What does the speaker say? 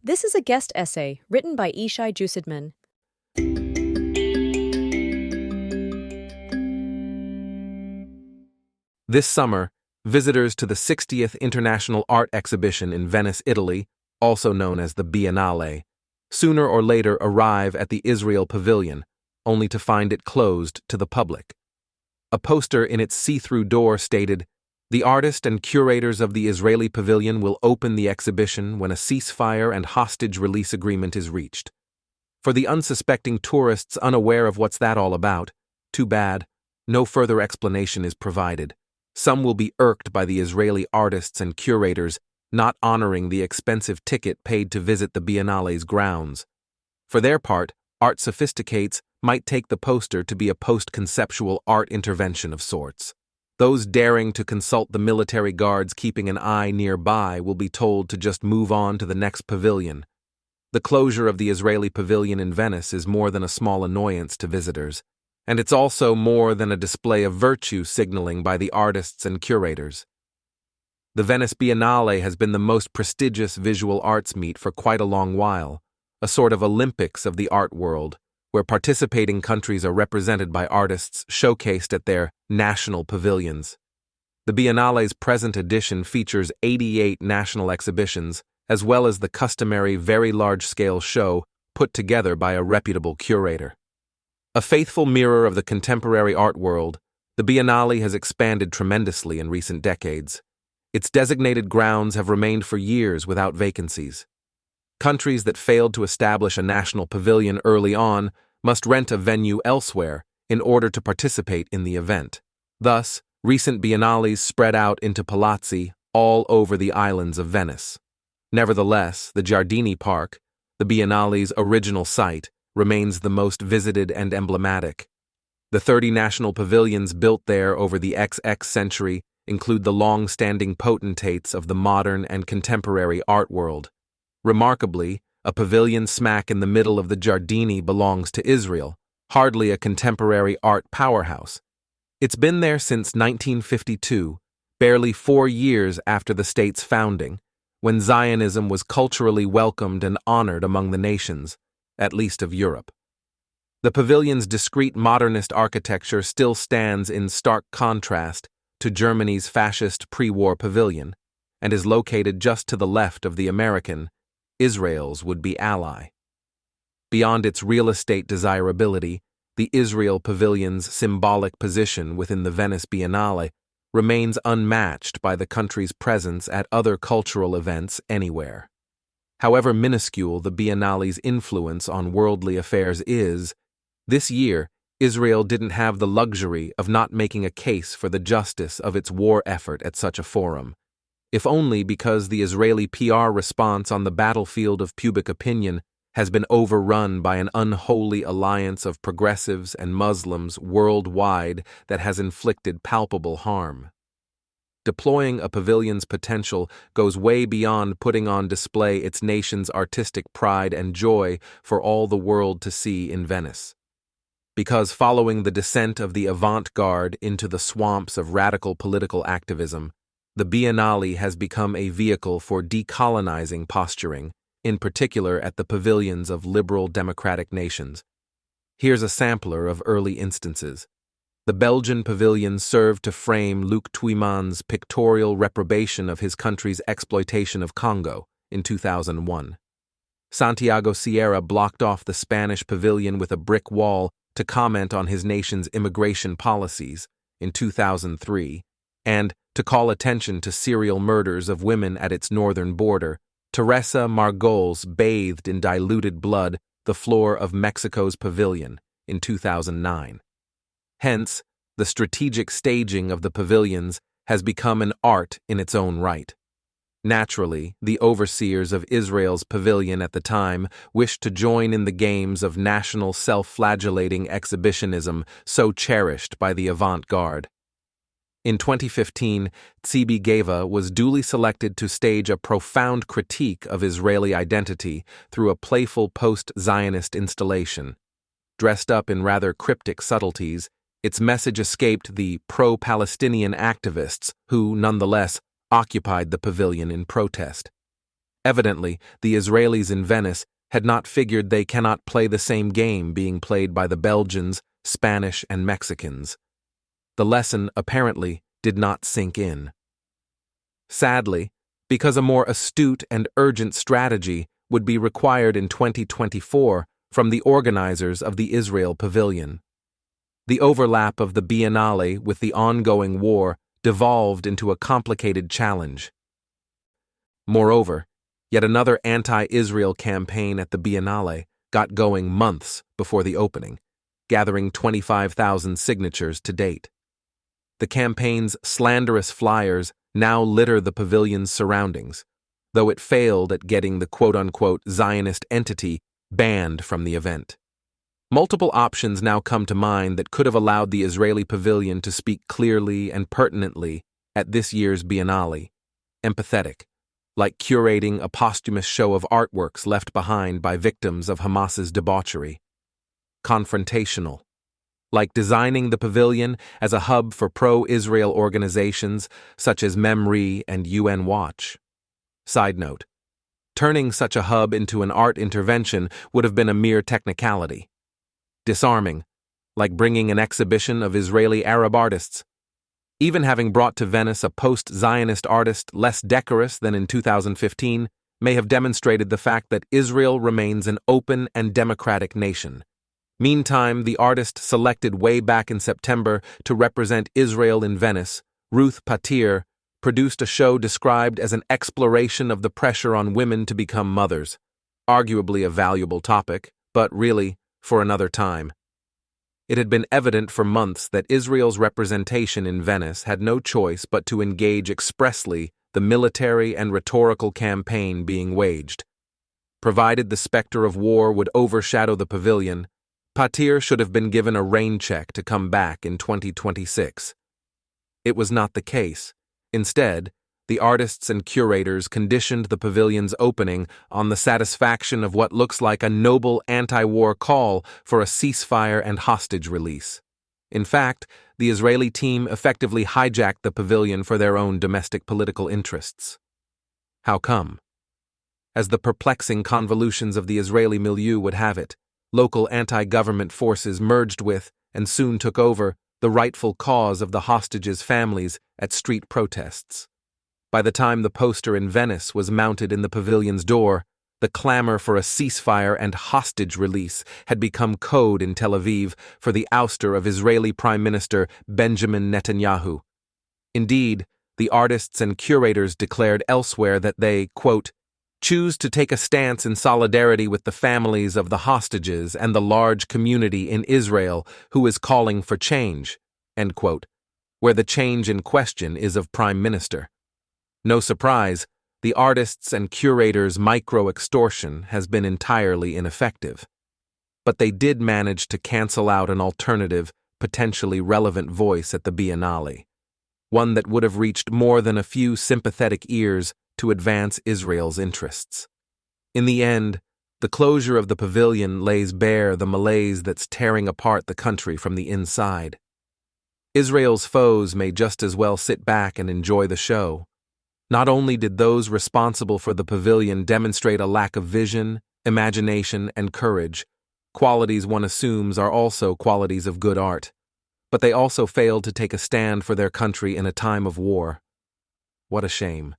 This is a guest essay written by Ishai Jusidman. This summer, visitors to the 60th International Art Exhibition in Venice, Italy, also known as the Biennale, sooner or later arrive at the Israel Pavilion, only to find it closed to the public. A poster in its see-through door stated, "The artist and curators of the Israeli Pavilion will open the exhibition when a ceasefire and hostage release agreement is reached." For the unsuspecting tourists unaware of what's that all about, too bad, no further explanation is provided. Some will be irked by the Israeli artists and curators not honoring the expensive ticket paid to visit the Biennale's grounds. For their part, art sophisticates might take the poster to be a post-conceptual art intervention of sorts. Those daring to consult the military guards keeping an eye nearby will be told to just move on to the next pavilion. The closure of the Israeli Pavilion in Venice is more than a small annoyance to visitors, and it's also more than a display of virtue signaling by the artists and curators. The Venice Biennale has been the most prestigious visual arts meet for quite a long while, a sort of Olympics of the art world, where participating countries are represented by artists showcased at their national pavilions. The Biennale's present edition features 88 national exhibitions, as well as the customary very large-scale show put together by a reputable curator. A faithful mirror of the contemporary art world, the Biennale has expanded tremendously in recent decades. Its designated grounds have remained for years without vacancies. Countries that failed to establish a national pavilion early on must rent a venue elsewhere in order to participate in the event. Thus, recent biennales spread out into palazzi all over the islands of Venice. Nevertheless, the Giardini Park, the Biennale's original site, remains the most visited and emblematic. The 30 national pavilions built there over the XX century include the long-standing potentates of the modern and contemporary art world. Remarkably, a pavilion smack in the middle of the Giardini belongs to Israel, hardly a contemporary art powerhouse. It's been there since 1952, barely 4 years after the state's founding, when Zionism was culturally welcomed and honored among the nations, at least of Europe. The pavilion's discreet modernist architecture still stands in stark contrast to Germany's fascist pre-war pavilion, and is located just to the left of the American, Israel's would-be ally. Beyond its real estate desirability, the Israel Pavilion's symbolic position within the Venice Biennale remains unmatched by the country's presence at other cultural events anywhere. However minuscule the Biennale's influence on worldly affairs is, this year Israel didn't have the luxury of not making a case for the justice of its war effort at such a forum, if only because the Israeli PR response on the battlefield of public opinion has been overrun by an unholy alliance of progressives and Muslims worldwide that has inflicted palpable harm. Deploying a pavilion's potential goes way beyond putting on display its nation's artistic pride and joy for all the world to see in Venice. Because following the descent of the avant-garde into the swamps of radical political activism, the Biennale has become a vehicle for decolonizing posturing, in particular at the pavilions of liberal democratic nations. Here's a sampler of early instances. The Belgian pavilion served to frame Luc Tuymans' pictorial reprobation of his country's exploitation of Congo in 2001. Santiago Sierra blocked off the Spanish pavilion with a brick wall to comment on his nation's immigration policies in 2003, and to call attention to serial murders of women at its northern border, Teresa Margolis bathed in diluted blood the floor of Mexico's pavilion in 2009. Hence, the strategic staging of the pavilions has become an art in its own right. Naturally, the overseers of Israel's pavilion at the time wished to join in the games of national self-flagellating exhibitionism so cherished by the avant-garde. In 2015, Tzibi Geva was duly selected to stage a profound critique of Israeli identity through a playful post-Zionist installation. Dressed up in rather cryptic subtleties, its message escaped the pro-Palestinian activists who, nonetheless, occupied the pavilion in protest. Evidently, the Israelis in Venice had not figured they cannot play the same game being played by the Belgians, Spanish, and Mexicans. The lesson, apparently, did not sink in. Sadly, because a more astute and urgent strategy would be required in 2024 from the organizers of the Israel Pavilion. The overlap of the Biennale with the ongoing war devolved into a complicated challenge. Moreover, yet another anti-Israel campaign at the Biennale got going months before the opening, gathering 25,000 signatures to date. The campaign's slanderous flyers now litter the pavilion's surroundings, though it failed at getting the quote-unquote Zionist entity banned from the event. Multiple options now come to mind that could have allowed the Israeli pavilion to speak clearly and pertinently at this year's Biennale. Empathetic, like curating a posthumous show of artworks left behind by victims of Hamas's debauchery. Confrontational, like designing the pavilion as a hub for pro-Israel organizations such as MEMRI and UN Watch. Side note: turning such a hub into an art intervention would have been a mere technicality. Disarming, like bringing an exhibition of Israeli Arab artists. Even having brought to Venice a post-Zionist artist less decorous than in 2015 may have demonstrated the fact that Israel remains an open and democratic nation. Meantime, the artist selected way back in September to represent Israel in Venice, Ruth Patir, produced a show described as an exploration of the pressure on women to become mothers. Arguably a valuable topic, but really, for another time. It had been evident for months that Israel's representation in Venice had no choice but to engage expressly the military and rhetorical campaign being waged. Provided the specter of war would overshadow the pavilion, Patir should have been given a rain check to come back in 2026. It was not the case. Instead, the artists and curators conditioned the pavilion's opening on the satisfaction of what looks like a noble anti-war call for a ceasefire and hostage release. In fact, the Israeli team effectively hijacked the pavilion for their own domestic political interests. How come? As the perplexing convolutions of the Israeli milieu would have it, local anti-government forces merged with, and soon took over, the rightful cause of the hostages' families at street protests. By the time the poster in Venice was mounted in the pavilion's door, the clamor for a ceasefire and hostage release had become code in Tel Aviv for the ouster of Israeli Prime Minister Benjamin Netanyahu. Indeed, the artists and curators declared elsewhere that they, quote, choose to take a stance in solidarity with the families of the hostages and the large community in Israel who is calling for change, end quote, where the change in question is of Prime Minister. No surprise, the artists' and curators' micro-extortion has been entirely ineffective. But they did manage to cancel out an alternative, potentially relevant voice at the Biennale, one that would have reached more than a few sympathetic ears to advance Israel's interests. In the end, the closure of the pavilion lays bare the malaise that's tearing apart the country from the inside. Israel's foes may just as well sit back and enjoy the show. Not only did those responsible for the pavilion demonstrate a lack of vision, imagination, and courage, qualities one assumes are also qualities of good art, but they also failed to take a stand for their country in a time of war. What a shame.